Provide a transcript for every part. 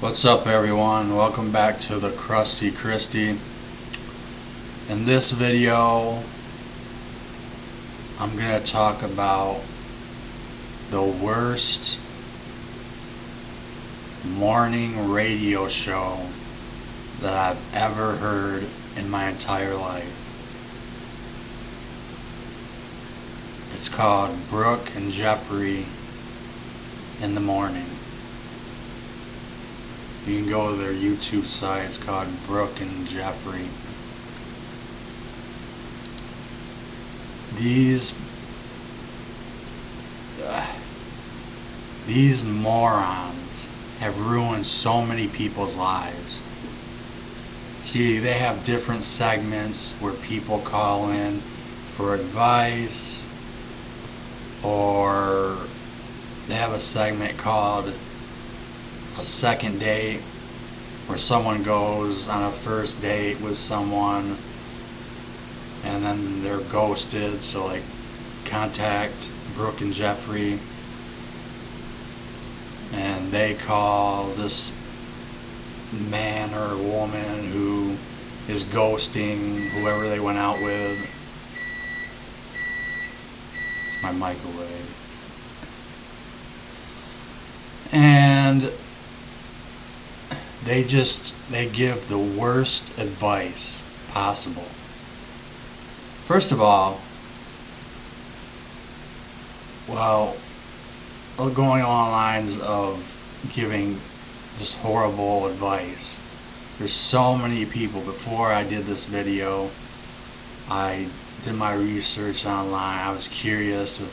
What's up, everyone? Welcome back to the Krusty Christie. In this video, I'm going to talk about the worst morning radio show that I've ever heard in my entire life. It's called Brooke and Jeffrey in the Morning. You can go to their YouTube site. It's called Brooke and Jeffrey. These morons have ruined so many people's lives. See, they have different segments where people call in for advice, or they have a segment called a second date, where someone goes on a first date with someone and then they're ghosted, so like contact Brooke and Jeffrey and they call this man or woman who is ghosting whoever they went out with. It's my microwave. And they give the worst advice possible. First of all, going along the lines of giving just horrible advice. There's so many people. Before I did this video, I did my research online. I was curious if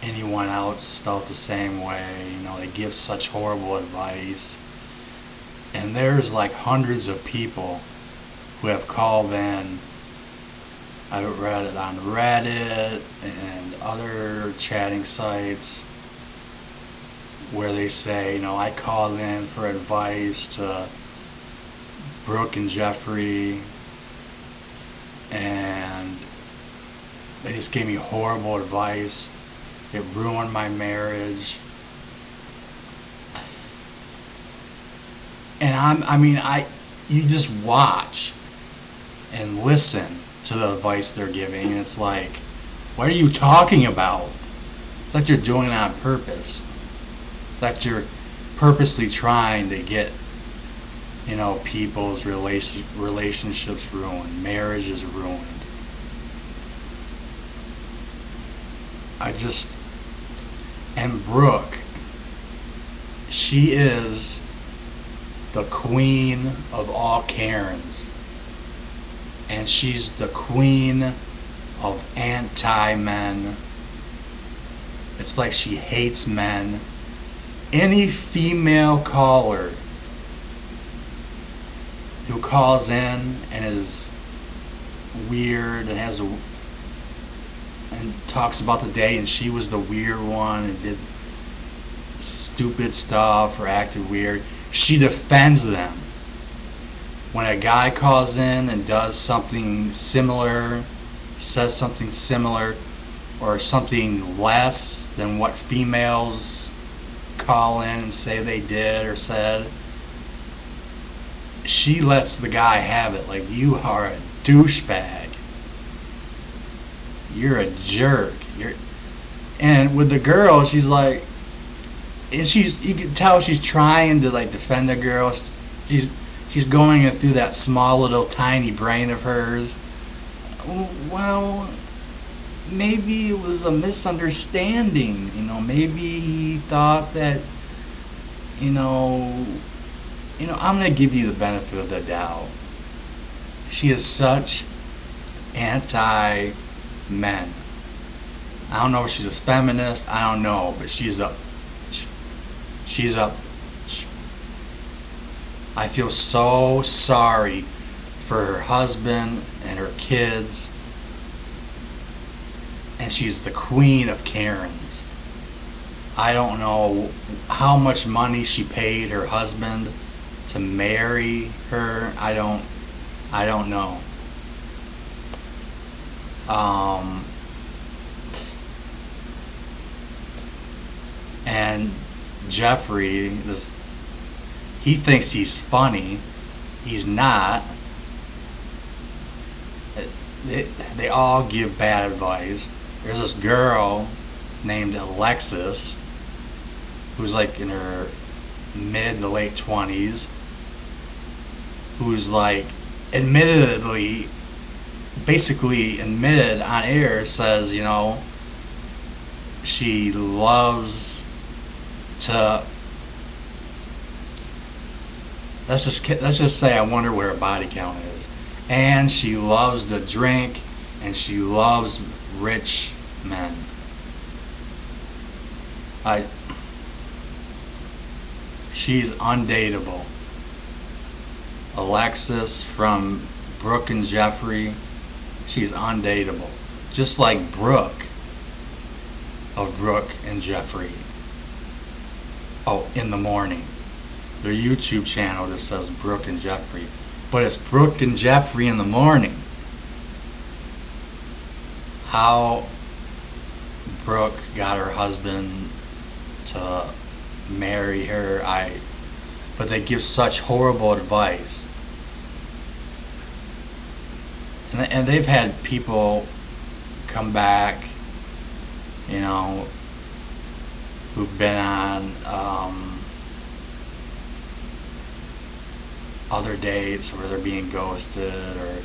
anyone else felt the same way. They give such horrible advice. And there's like hundreds of people who have called in. I read it on Reddit and other chatting sites where they say, I called in for advice to Brooke and Jeffrey and they just gave me horrible advice. It ruined my marriage. And you just watch and listen to the advice they're giving, and it's like, what are you talking about? It's like you're doing it on purpose. It's like you're purposely trying to get, people's relationships ruined, marriages ruined. And Brooke, she is the queen of all Karens, and she's the queen of anti-men. It's like she hates men. Any female caller who calls in and is weird and talks about the day and she was the weird one and did stupid stuff or acted weird, she defends them. When a guy calls in and does something similar, says something similar, or something less than what females call in and say they did or said, she lets the guy have it. Like, you are a douchebag. You're a jerk. And with the girl, she's like, you can tell she's trying to defend the girl. She's going through that small little tiny brain of hers. Well, maybe it was a misunderstanding. Maybe he thought that, I'm going to give you the benefit of the doubt. She is such anti-men. I don't know if she's a feminist. I don't know, but she's up. I feel so sorry for her husband and her kids. And she's the queen of Karens. I don't know how much money she paid her husband to marry her. I don't know. And Jeffrey, He thinks he's funny. He's not. They all give bad advice. There's this girl named Alexis who's like in her mid to late 20s, who's like basically admitted on air, says, you know, she loves to, let's just say, I wonder what her body count is, and she loves to drink, and she loves rich men. She's undateable. Alexis from Brooke and Jeffrey, she's undateable. Just like Brooke of Brooke and Jeffrey. Oh, in the morning. Their YouTube channel just says Brooke and Jeffrey. But it's Brooke and Jeffrey in the morning. How Brooke got her husband to marry her, but they give such horrible advice. And they've had people come back, you know, who've been on other dates where they're being ghosted, or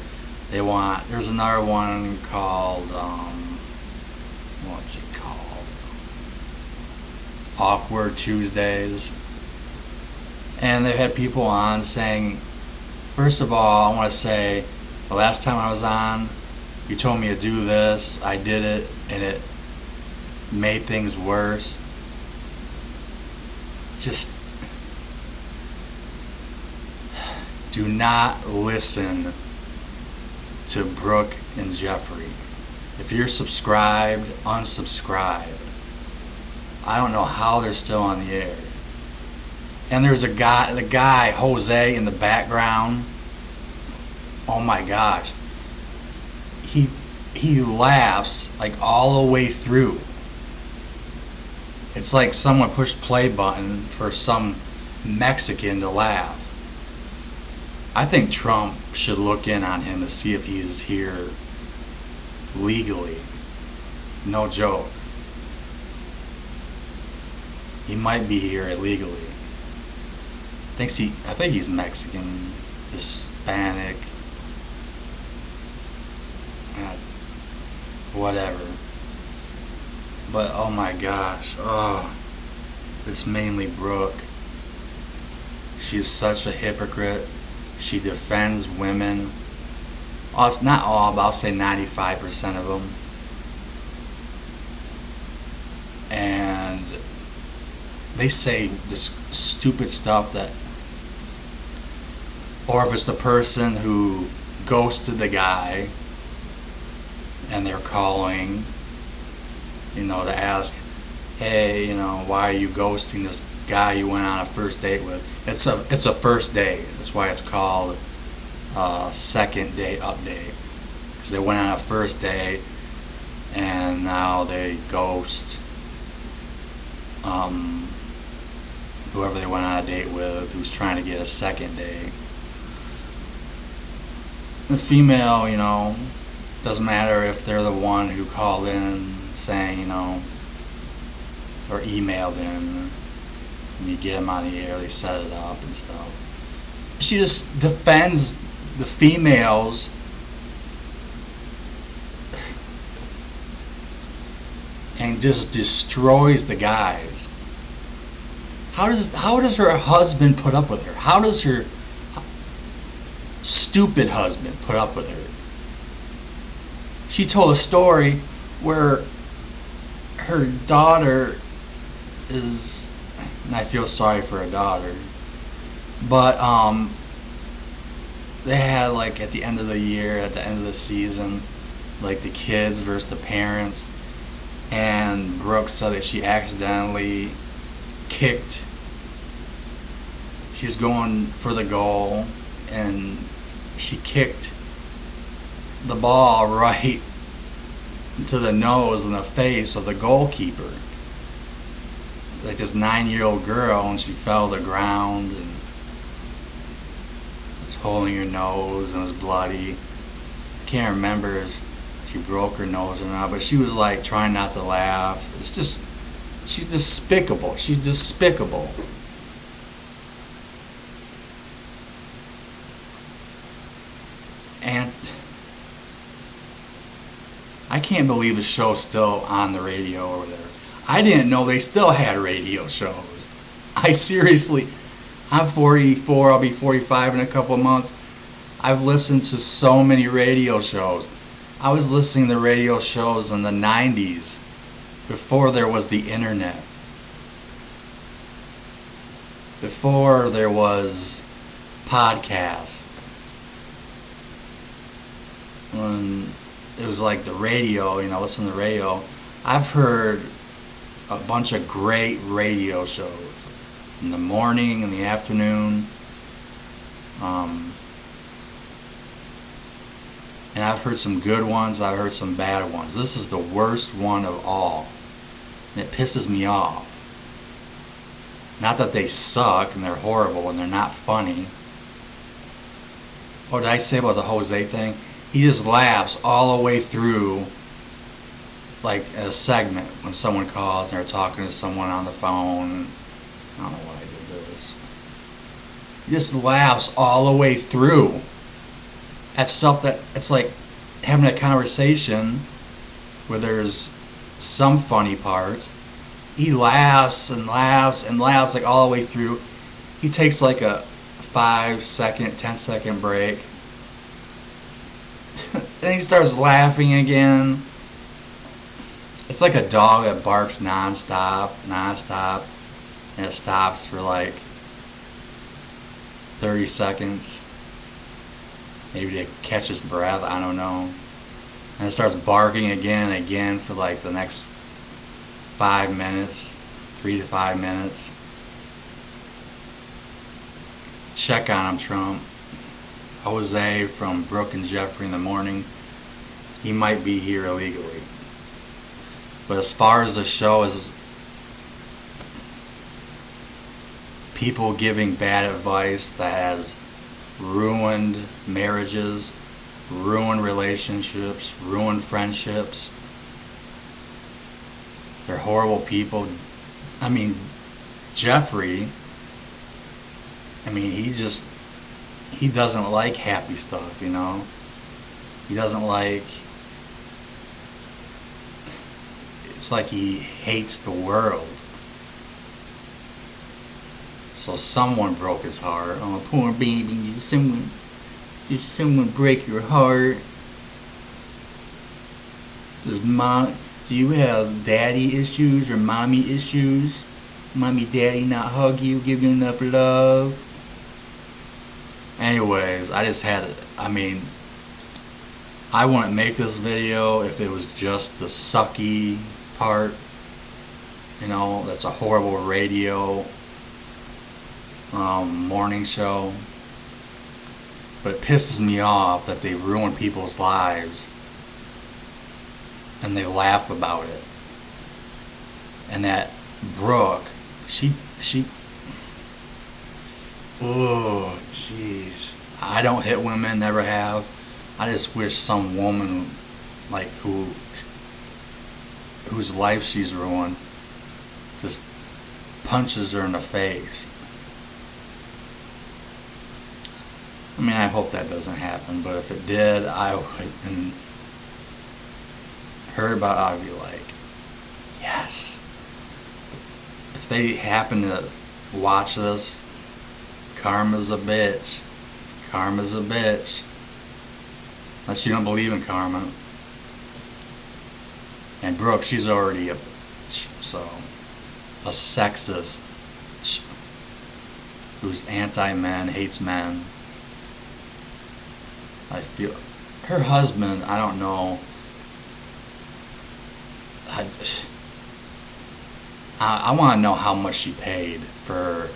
there's another one called, what's it called? Awkward Tuesdays. And they've had people on saying, first of all, I want to say, the last time I was on, you told me to do this, I did it, and it made things worse. Just do not listen to Brooke and Jeffrey. If you're subscribed, unsubscribe. I don't know how they're still on the air. And there's the guy Jose in the background. Oh my gosh, he laughs like all the way through. It's like someone pushed play button for some Mexican to laugh. I think Trump should look in on him to see if he's here legally. No joke. He might be here illegally. I think he's Mexican, Hispanic, whatever. But oh my gosh, it's mainly Brooke. She's such a hypocrite. She defends women. Oh, it's not all, but I'll say 95% of them. And they say this stupid stuff that, or if it's the person who ghosted the guy and they're calling, you know, to ask, hey, you know, why are you ghosting this guy you went on a first date with? It's a first date. That's why it's called second date update, because they went on a first date and now they ghost whoever they went on a date with, who's trying to get a second date. The female, you know, doesn't matter if they're the one who called in saying, you know, or emailed in, and you get them on the air, they set it up and stuff. She just defends the females and just destroys the guys. How does her husband put up with her? How does her stupid husband put up with her? She told a story where her daughter is, and I feel sorry for her daughter, but they had, like, at the end of the year, at the end of the season, like the kids versus the parents, and Brooke said that she accidentally kicked, she was going for the goal, and she kicked the ball right to the nose and the face of the goalkeeper, like this 9-year-old girl, and she fell to the ground, and pulling her nose and it was bloody. Can't remember if she broke her nose or not, but she was like trying not to laugh. It's just, she's despicable. She's despicable. And I can't believe the show's still on the radio over there. I didn't know they still had radio shows. I seriously, I'm 44, I'll be 45 in a couple of months. I've listened to so many radio shows. I was listening to radio shows in the 90s, before there was the internet. Before there was podcasts. When it was like the radio, listen to the radio. I've heard a bunch of great radio shows in the morning, in the afternoon. And I've heard some good ones, I've heard some bad ones. This is the worst one of all. And it pisses me off. Not that they suck and they're horrible and they're not funny. What did I say about the Jose thing? He just laughs all the way through, like a segment when someone calls and they're talking to someone on the phone. I don't know why I did this. He just laughs all the way through at stuff that it's like having a conversation where there's some funny parts. He laughs and laughs and laughs like all the way through. He takes like a 5-second, 10-second break. Then he starts laughing again. It's like a dog that barks non-stop, and it stops for like 30 seconds. Maybe to catch his breath, I don't know. And it starts barking again and again for like the next 5 minutes, 3 to 5 minutes. Check on him, Trump. Jose from Brooke and Jeffrey in the morning. He might be here illegally. But as far as the show is people giving bad advice that has ruined marriages, ruined relationships, ruined friendships. They're horrible people. I mean, Jeffrey, he doesn't like happy stuff, He doesn't like, it's like he hates the world. So someone broke his heart. Oh, poor baby, did someone break your heart? Do you have daddy issues or mommy issues? Mommy, daddy not hug you, give you enough love? Anyways, I wouldn't make this video if it was just the sucky part. That's a horrible radio morning show. But it pisses me off that they ruin people's lives and they laugh about it. And that Brooke, oh jeez, I don't hit women, never have. I just wish some woman like whose life she's ruined just punches her in the face. I hope that doesn't happen, but if it did, and heard about it, I'd be like, yes. If they happen to watch this, karma's a bitch. Karma's a bitch. Unless you don't believe in karma. And Brooke, she's already a sexist who's anti-men, hates men. I feel her husband, I don't know. I want to know how much she paid for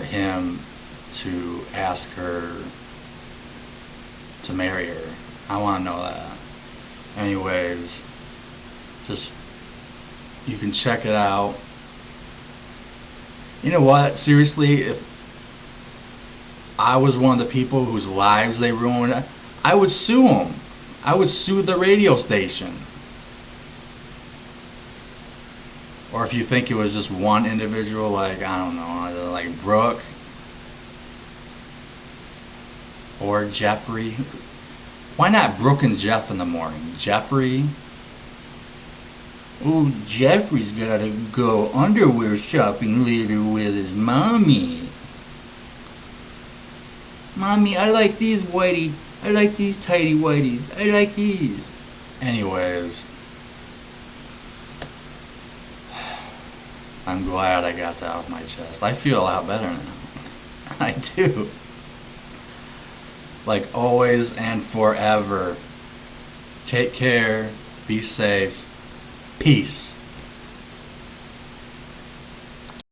him to ask her to marry her. I want to know that. Anyways, just you can check it out. You know what? Seriously, I was one of the people whose lives they ruined, I would sue them. I would sue the radio station. Or if you think it was just one individual, like, I don't know, like Brooke or Jeffrey. Why not Brooke and Jeff in the morning? Jeffrey? Oh, Jeffrey's gotta go underwear shopping later with his mommy. Mommy, I like these whitey. I like these tidy whiteys. I like these. Anyways, I'm glad I got that off my chest. I feel a lot better now. I do. Like always and forever. Take care. Be safe. Peace.